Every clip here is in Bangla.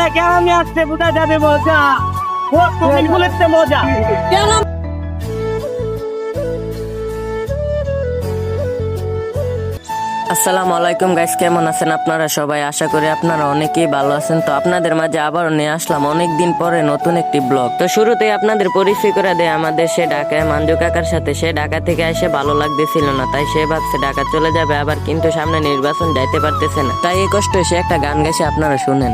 আমি আসতে বোঝা যাবে মজা বলেছে মজা কেন। আসসালামু আলাইকুম গাইস, কেমন আছেন আপনারা সবাই? আশা করি আপনারা অনেকেই ভালো আছেন। তো আপনাদের মাঝে আবারও নিয়ে আসলাম অনেকদিন পরে নতুন একটি ব্লগ। তো শুরুতেই আপনাদের পরিচয় করে দেয় আমাদের সে ঢাকায় মাঞ্জু কাকার সাথে। সে ঢাকা থেকে এসে ভালো লাগতেছিল না, তাই সে ভাবছে ঢাকা চলে যাবে, আবার কিন্তু সামনে নির্বাচন যাইতে পারতেছে না, তাই এই কষ্ট সে একটা গান গাইছে, আপনারা শুনেন।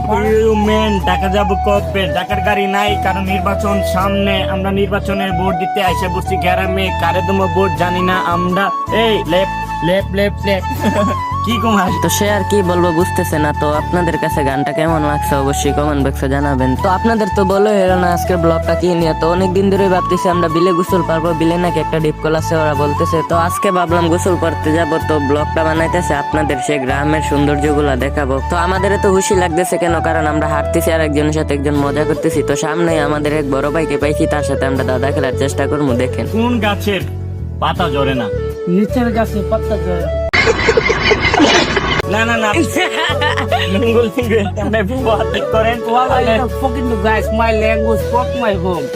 ঢাকা যাবো কবে, ঢাকার গাড়ি নাই কারণ নির্বাচন সামনে। আমরা নির্বাচনের ভোট দিতে আইসা বসছি গ্রামে, কারে তোমার ভোট জানি না আমরা। এই লেপ লেপ লেপ লেপ কি কুমার। তো সে আর কি বলবো বুঝতেছে না। তো আপনাদের কাছে গানটা কেমন লাগছে অবশ্যই কমেন্ট বক্সে জানাবেন। তো আপনাদের তো বলে হলো না আজকের ব্লগটা কি নিয়ে। তো অনেকদিন ধরে ভাবতেছি আমরা বিলে গোসল পারবো, বিলে নাকি একটা ডিপ কল আছে ওরা বলতেছে। তো আজকে ভাবলাম গোসল করতে যাব, তো ব্লগটা বানাইতেছে আপনাদের সে গ্রামের সৌন্দর্যগুলা দেখাবো। তো আমাদের তো খুশি লাগতেছে কেন, কারণ আমরা হাঁটতেছি আর একজনের সাথে একজন মজা করতেছি। তো সামনে আমাদের এক বড় ভাইকে পাইছি, তার সাথে আমরা দাদা খেলার চেষ্টা করবো। দেখেন কোন গাছের পাতা ঝরে না? নিচের গাছে পাতা ঝরে না না না মঙ্গল সিংহে আমরা বিবাহিত করেন। fucking guys, my language, fuck my home.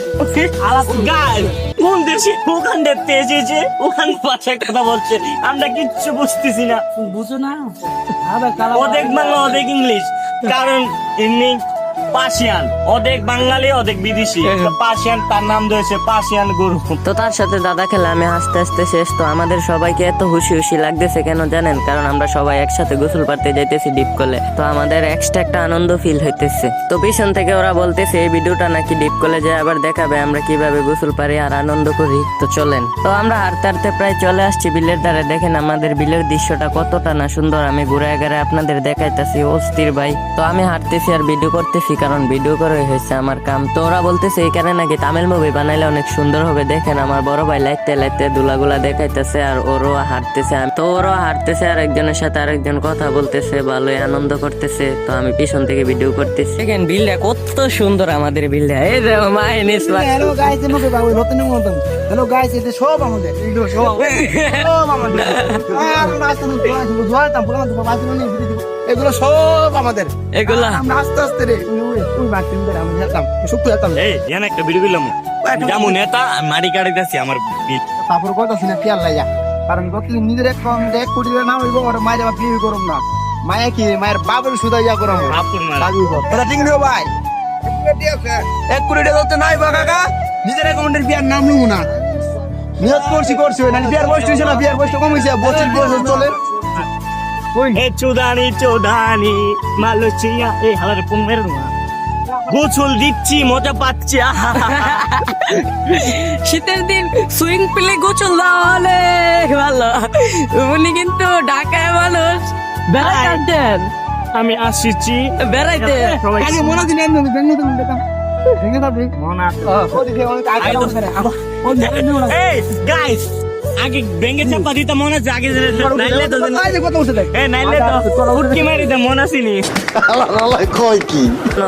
Guys কোন দেশে ওখান দেখতে এসেছে, ওখান ভাষায় কথা বলছে, আমরা কিচ্ছু বুঝতেছি না। বুঝো না? আবার কালা অর্ধেক বাংলা অর্ধেক ইংলিশ, কারণ এমনি পার্সিয়ান, অর্ধেক বাঙালি অর্ধেক বিদেশি। পার্সিয়ান তার নাম দিয়েছে পার্সিয়ান গরু। তো তার সাথে দাদা খেলা আমি হাসতে হাসতে শেষ। তো আমাদের সবাইকে এত খুশি খুশি লাগতেছে কেন জানেন? কারণ আমরা সবাই একসাথে গোসল পাড়তে যাইতেছি ডিপ কলে। তো আমাদের এক্সট্রা একটা আনন্দ ফিল হইতেছে। তো পিছন থেকে ওরা বলতেছে এই ভিডিওটা নাকি ডিপ কলে যায় আবার দেখাবে আমরা কিভাবে গোসল পারি আর আনন্দ করি। তো চলেন। তো আমরা হাঁটতে হাঁটতে প্রায় চলে আসছি বিলের ধারে। দেখেন আমাদের বিলের দৃশ্যটা কতটা না সুন্দর, আমি ঘুরে ঘুরে আপনাদের দেখাইতেছি অস্থির ভাই। তো আমি হাঁটতেছি আর ভিডিও করতেছি, কারণ ভিডিও করে হয়েছে আমার কাম। তো ওরা বলতেছে এখানে নাকি তামিল মুভি বানাইলে অনেক সুন্দর হবে। দেখেন আমার বড় ভাই লাইতে লাইতে দুলাগুলা দেখাইতেছে আর ওরও হাঁটতেছে। তো ওরও হাঁটতেছে আর একজনের সাথে আরেকজন কথা বলতেছে, ভালোই আনন্দ করতেছে। তো আমি পিছন থেকে ভিডিও করতেছি। দেখেন বিলটা কত সুন্দর আমাদের বিলটা। এই যে মাইনিস হ্যালো গাইস, এমকে বাবু নতুন মতন। হ্যালো গাইস, এটা সব আমাদের ভিডিও সব আমাদের। আর রাস্তা তো জোয়ারতাম পুরো তো বাকি নেই এগুলো সব আমাদের। এগুলা আমরা আস্তে আস্তে রে তুই বাকি ধরে আমি যেতাম সুপ্ত যেতাম। এই এখানে একটা ভিডিও দিলাম, যেমন নেতা মারি কাটাইতেছি আমার বিল। তারপর কথা শুনে কি আল্লাহ যা, কারণ কত নিজের এক কোটি না হইব আর মায়ের বাপ বিয়ে করব না। মায়া কি মায়ের বাপের সুদা যা করব আপুর মারা। লাগবে কথা ঠিক নেই ভাই। এক কোটি টাকা তো নাই বা কাকা, নিজের অ্যাকাউন্টের বিয়ার নাম নেব না। নিয়ত করছি না বিয়ার বয়স হইছে না, বিয়ার বয়স কম হইছে, বছর বয়স চলে। এ চোদানি চোদানি মালয়েশিয়া এই হালারে ফোন মেরে না, গোসল দিচ্ছি মজা পাচ্ছি। শীতের দিন সুইং পিলে গোসল দেওয়া হলে ভালো। উনি কিন্তু ঢাকায় মানুষ বেড়াইতেন, আমি আসিছি বেড়াইতে সবাই আগে মনে দিন এমন ভেঙে তো দেখতাম ভেঙে যাবে। মনে আছে। ওদিকে অনেক আগে করে আবার ওই জায়গায় না। এই গাইস আগে বেঙ্গে চাপা দিতে মনে আছে, আগে নাইলে তো আই দেখো তো উঠে দেখ। নাইলে তো উটকি মারিতে মনে আসিনি।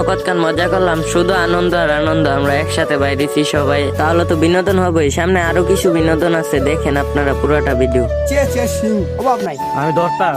কতক্ষণ মজা করলাম, শুধু আনন্দ আর আনন্দ। আমরা একসাথে বাইরেছি সবাই, তাহলে তো বিনোদন হবেই। সামনে আরো কিছু বিনোদন আছে, দেখেন আপনারা পুরোটা ভিডিও। অভাব নাই। আমি দশটা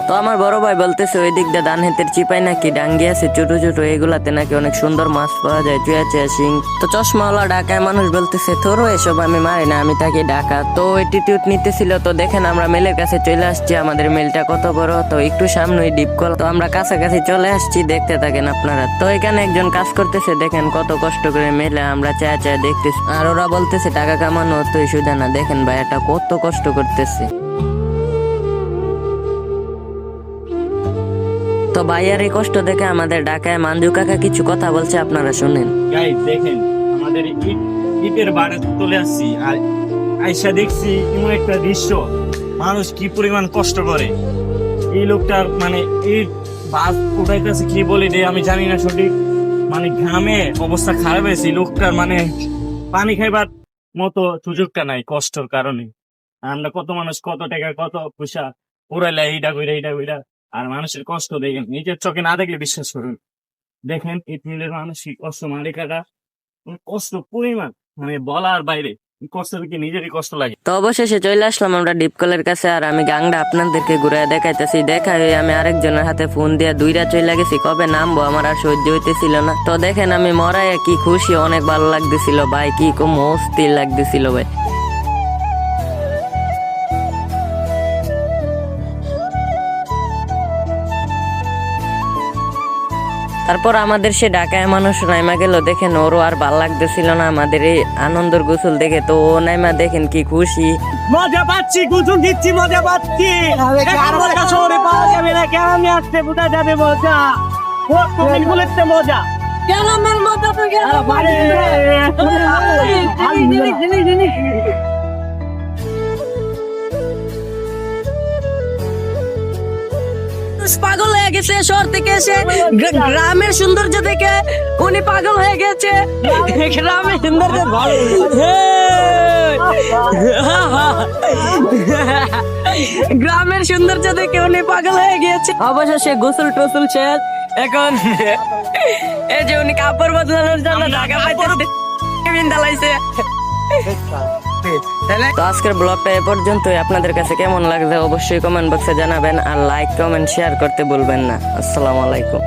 তো আমার বড় ভাই বলতেছে ওই দিক দিয়ে ধান হেতের চিপাই নাকি ডাঙ্গি আছে ছোট ছোট, এগুলাতে নাকি অনেক সুন্দর মাছ পাওয়া যায়, চুয়া চুয়া শিং। তো চশমাওয়ালা ঢাকায় মানুষ বলতেছে তোরও এসব আমি মারি না, আমি থাকি ঢাকা। তো অ্যাটিটিউড নিতেছিল। তো দেখেন আমরা মেলের কাছে চলে আসছি, আমাদের মেলটা কত বড়। তো একটু সামনে ডিপ কল। তো আমরা কাছাকাছি চলে আসছি, দেখতে থাকেন আপনারা। তো এখানে একজন কাজ করতেছে, দেখেন কত কষ্ট করে মেলে আমরা চায়া চায়া দেখতেছি। আর ওরা বলতেছে টাকা কামানো অতই সুদা না। দেখেন ভাইয়াটা কত কষ্ট করতেছে। তো ভাইয়ার এই কষ্ট দেখে আমাদের ঢাকায় মাঞ্জু কাকা কিছু কথা বলছে, আপনারা শুনেন। গাইস দেখেন আমাদের ইটের বাড়ি চলে আসছি আর আইসা দেখছি এমন একটা দৃশ্য, মানুষ কি পরিমাণ কষ্ট করে। এই লোকটার মানে এই বাস উঠাইতেছে কি বলে রে আমি জানি না সঠিক, মানে ঘামে অবস্থা খারাপ হয়েছে এই লোকটার, মানে পানি খাইবার মতো সুযোগটা নাই কষ্টর কারণে। আমরা কত মানুষ কত টাকা কত পয়সা উড়াইলা এইটা কইরা আর মানুষের কষ্ট দেখেন, নিজের চোখে না দেখলে বিশ্বাস করুন। দেখেন ইট মিলের মানুষ কি কষ্ট, মালিকাটা কষ্ট পরিমাণ মানে বলার বাইরে। কষ্ট দেখে নিজেরই কষ্ট লাগে। তো অবশেষে চলে আসলাম আমরা ডিপ কলের কাছে, আর আমি গাংটা আপনাদেরকে ঘুরে দেখাইতেছি। দেখা হয়ে আমি আরেকজনের হাতে ফোন দিয়ে দুইটা চলে গেছি, কবে নামবো আমার আর সহ্য হইতেছিল না। তো দেখেন আমি মরায় কি খুশি, অনেক ভালো লাগতেছিল ভাই, কি কম অস্থির লাগতেছিল ভাই। তারপর আমাদের সে ঢাকায় মানুষ নাইমা গেল, দেখেন ওরও আর ভাল লাগতেছিল না আমাদের এই আনন্দের গোসল দেখে। তো ও নাইমা দেখেন কি খুশি। মজা পাচ্ছি, গোসল দিচ্ছি, মজা পাচ্ছি। শহরে পাওয়া যাবে না, কেমন আসতে বোঝা যাবে মজা। ও তুমি বলেছে মজা গ্রামের মজা তো পাগল হয়ে গেছে, শহর থেকে এসে গ্রামের সৌন্দর্য দেখে উনি পাগল হয়ে গেছে। গ্রামের সৌন্দর্য গ্রামের সৌন্দর্য দেখে উনি পাগল হয়ে গিয়েছে। অবশেষে গোসল টোসল শেষ, এখন এই যে উনি কাপড় বদলানোর জন্য ঢাকা পাইতে দালাইছে। তো আজকের ব্লগটা এ পর্যন্তই। আপনাদের কাছে কেমন লাগবে অবশ্যই কমেন্ট বক্সে জানাবেন, আর লাইক কমেন্ট শেয়ার করতে ভুলবেন না। আসসালামু আলাইকুম।